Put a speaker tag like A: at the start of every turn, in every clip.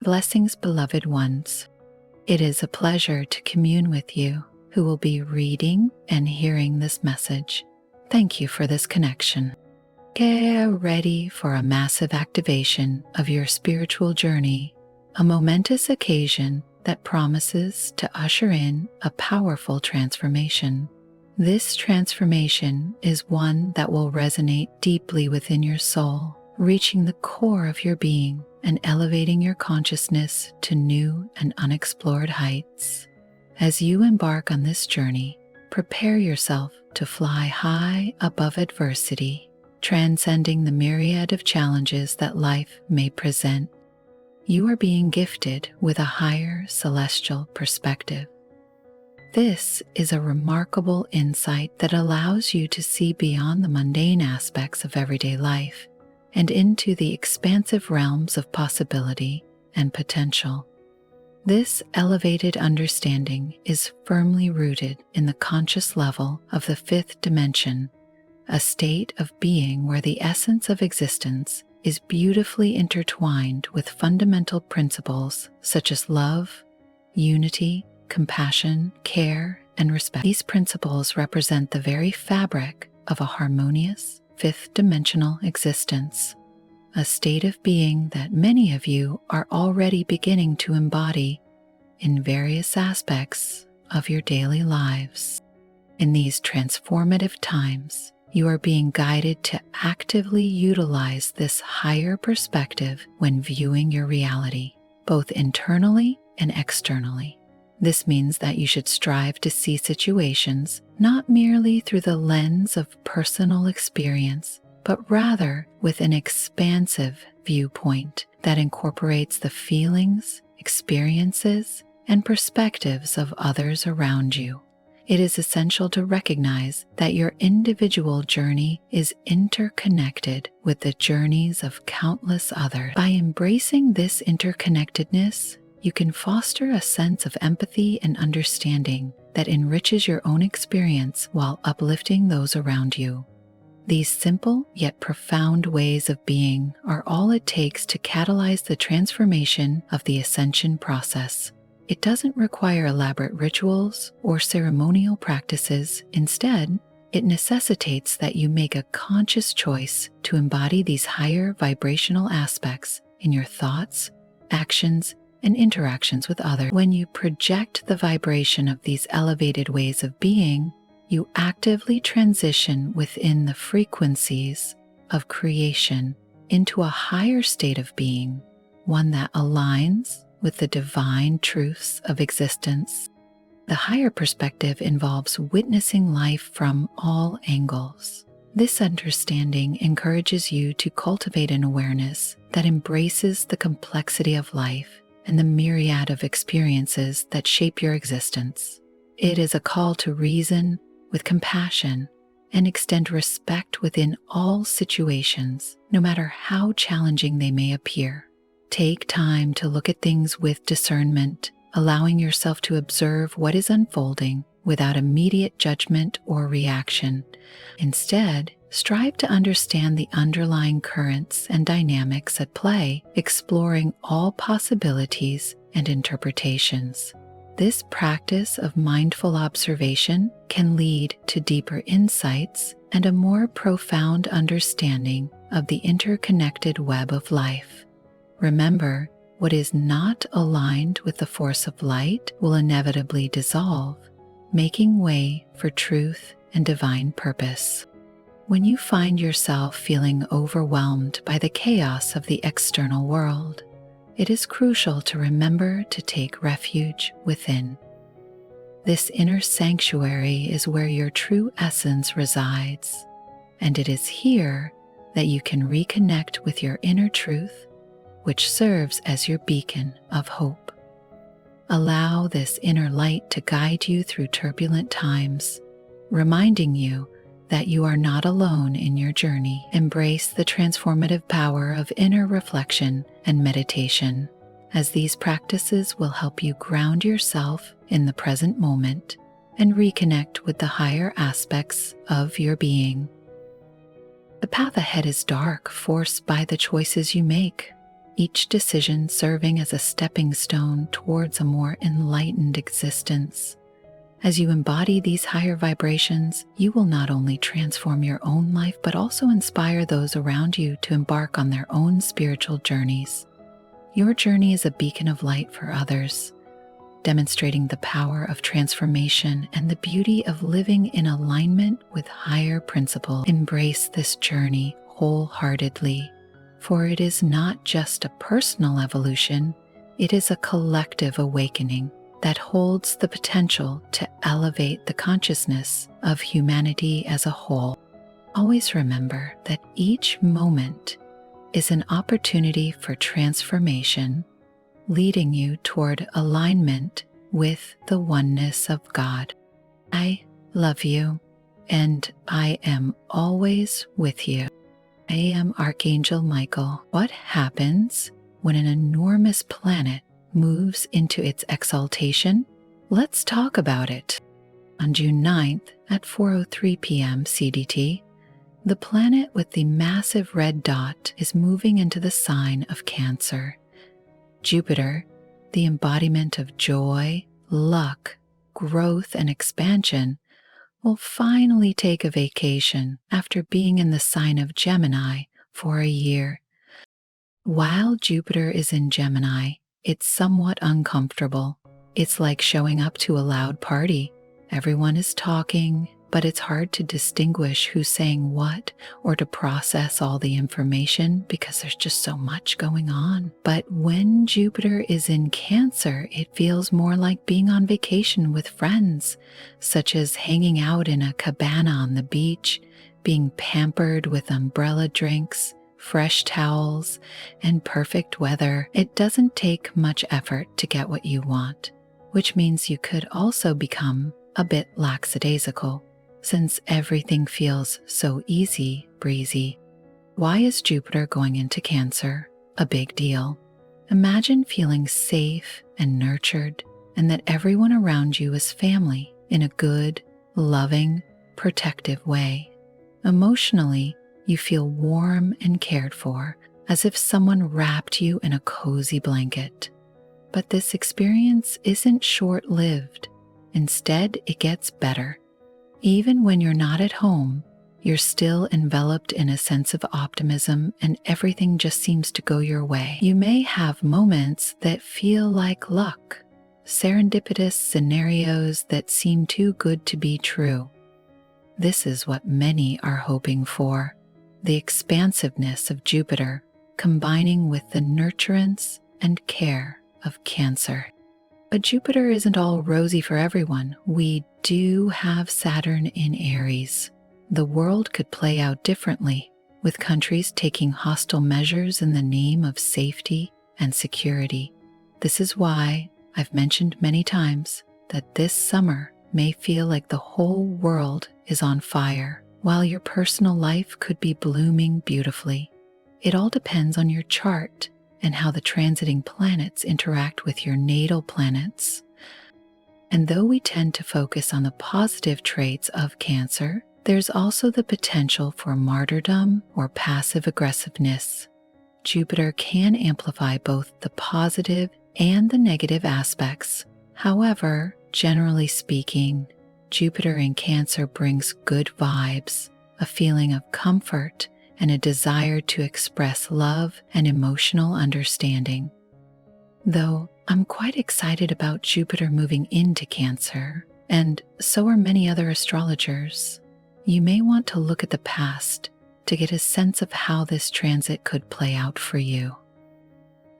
A: Blessings, beloved ones. It is a pleasure to commune with you who will be reading and hearing this message. Thank you for this connection. Get ready for a massive activation of your spiritual journey, a momentous occasion that promises to usher in a powerful transformation. This transformation is one that will resonate deeply within your soul, reaching the core of your being and elevating your consciousness to new and unexplored heights. As you embark on this journey, prepare yourself to fly high above adversity, transcending the myriad of challenges that life may present. You are being gifted with a higher celestial perspective. This is a remarkable insight that allows you to see beyond the mundane aspects of everyday life and into the expansive realms of possibility and potential. This elevated understanding is firmly rooted in the conscious level of the fifth dimension, a state of being where the essence of existence is beautifully intertwined with fundamental principles such as love, unity, compassion, care, and respect. These principles represent the very fabric of a harmonious, fifth-dimensional existence, a state of being that many of you are already beginning to embody in various aspects of your daily lives. In these transformative times, you are being guided to actively utilize this higher perspective when viewing your reality, both internally and externally. This means that you should strive to see situations not merely through the lens of personal experience, but rather with an expansive viewpoint that incorporates the feelings, experiences, and perspectives of others around you. It is essential to recognize that your individual journey is interconnected with the journeys of countless others. By embracing this interconnectedness, you can foster a sense of empathy and understanding that enriches your own experience while uplifting those around you. These simple yet profound ways of being are all it takes to catalyze the transformation of the ascension process. It doesn't require elaborate rituals or ceremonial practices. Instead, it necessitates that you make a conscious choice to embody these higher vibrational aspects in your thoughts, actions, and interactions with others. When you project the vibration of these elevated ways of being, you actively transition within the frequencies of creation into a higher state of being, one that aligns with the divine truths of existence. The higher perspective involves witnessing life from all angles. This understanding encourages you to cultivate an awareness that embraces the complexity of life and the myriad of experiences that shape your existence. It is a call to reason with compassion and extend respect within all situations, no matter how challenging they may appear. Take time to look at things with discernment, allowing yourself to observe what is unfolding without immediate judgment or reaction. Instead, strive to understand the underlying currents and dynamics at play, exploring all possibilities and interpretations. This practice of mindful observation can lead to deeper insights and a more profound understanding of the interconnected web of life. Remember, what is not aligned with the force of light will inevitably dissolve, making way for truth and divine purpose. When you find yourself feeling overwhelmed by the chaos of the external world, it is crucial to remember to take refuge within. This inner sanctuary is where your true essence resides, and it is here that you can reconnect with your inner truth, which serves as your beacon of hope. Allow this inner light to guide you through turbulent times, reminding you that you are not alone in your journey. Embrace the transformative power of inner reflection and meditation, as these practices will help you ground yourself in the present moment and reconnect with the higher aspects of your being. The path ahead is dark, forced by the choices you make. each decision serving as a stepping stone towards a more enlightened existence. As you embody these higher vibrations, you will not only transform your own life, but also inspire those around you to embark on their own spiritual journeys. Your journey is a beacon of light for others, demonstrating the power of transformation and the beauty of living in alignment with higher principles. Embrace this journey wholeheartedly, for it is not just a personal evolution, it is a collective awakening that holds the potential to elevate the consciousness of humanity as a whole. Always remember that each moment is an opportunity for transformation, leading you toward alignment with the oneness of God. I love you, and I am always with you. I am Archangel Michael. What happens when an enormous planet moves into its exaltation? Let's talk about it. On June 9th at 4:03 p.m. CDT, the planet with the massive red dot is moving into the sign of Cancer. Jupiter, the embodiment of joy, luck, growth, and expansion, will finally take a vacation after being in the sign of Gemini for a year. While Jupiter is in Gemini, it's somewhat uncomfortable. It's like showing up to a loud party. Everyone is talking, but it's hard to distinguish who's saying what or to process all the information because there's just so much going on. But when Jupiter is in Cancer, it feels more like being on vacation with friends, such as hanging out in a cabana on the beach, being pampered with umbrella drinks, fresh towels, and perfect weather. It doesn't take much effort to get what you want, which means you could also become a bit lackadaisical, since everything feels so easy breezy. Why is Jupiter going into Cancer a big deal? Imagine feeling safe and nurtured, and that everyone around you is family in a good, loving, protective way. Emotionally, you feel warm and cared for, as if someone wrapped you in a cozy blanket. But this experience isn't short-lived. Instead, it gets better. Even when you're not at home, you're still enveloped in a sense of optimism and everything just seems to go your way. You may have moments that feel like luck, serendipitous scenarios that seem too good to be true. This is what many are hoping for. The expansiveness of Jupiter combining with the nurturance and care of Cancer. But Jupiter isn't all rosy for everyone. We do have Saturn in Aries. The world could play out differently, with countries taking hostile measures in the name of safety and security. This is why I've mentioned many times that this summer may feel like the whole world is on fire, while your personal life could be blooming beautifully. It all depends on your chart and how the transiting planets interact with your natal planets. And though we tend to focus on the positive traits of Cancer, there's also the potential for martyrdom or passive aggressiveness. Jupiter can amplify both the positive and the negative aspects. However, generally speaking, Jupiter in Cancer brings good vibes, a feeling of comfort, and a desire to express love and emotional understanding. Though I'm quite excited about Jupiter moving into Cancer, and so are many other astrologers, you may want to look at the past to get a sense of how this transit could play out for you.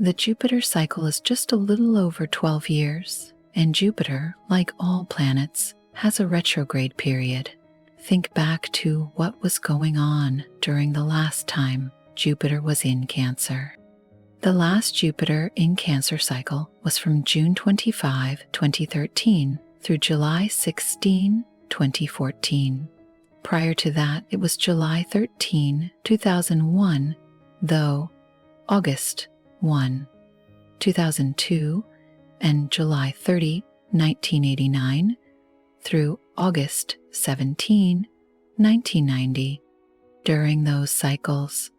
A: The Jupiter cycle is just a little over 12 years, and Jupiter, like all planets, has a retrograde period. Think back to what was going on during the last time Jupiter was in Cancer. The last Jupiter in Cancer cycle was from June 25, 2013 through July 16, 2014. Prior to that, it was July 13, 2001, though August 1, 2002, and July 30, 1989, through August 17, 1990. During those cycles,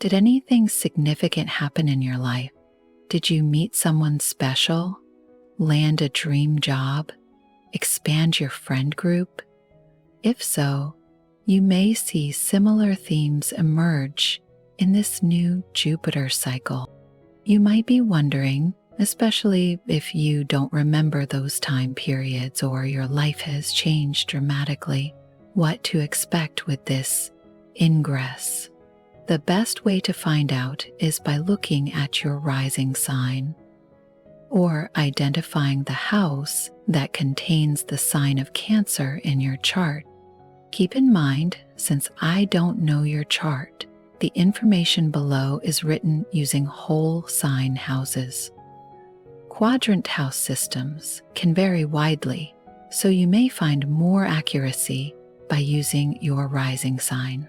A: Did anything significant happen in your life? Did you meet someone special, land a dream job, expand your friend group? If so, you may see similar themes emerge in this new Jupiter cycle. You might be wondering, especially if you don't remember those time periods or your life has changed dramatically, what to expect with this ingress. The best way to find out is by looking at your rising sign, or identifying the house that contains the sign of Cancer in your chart. Keep in mind, since I don't know your chart, the information below is written using whole sign houses. Quadrant house systems can vary widely, so you may find more accuracy by using your rising sign.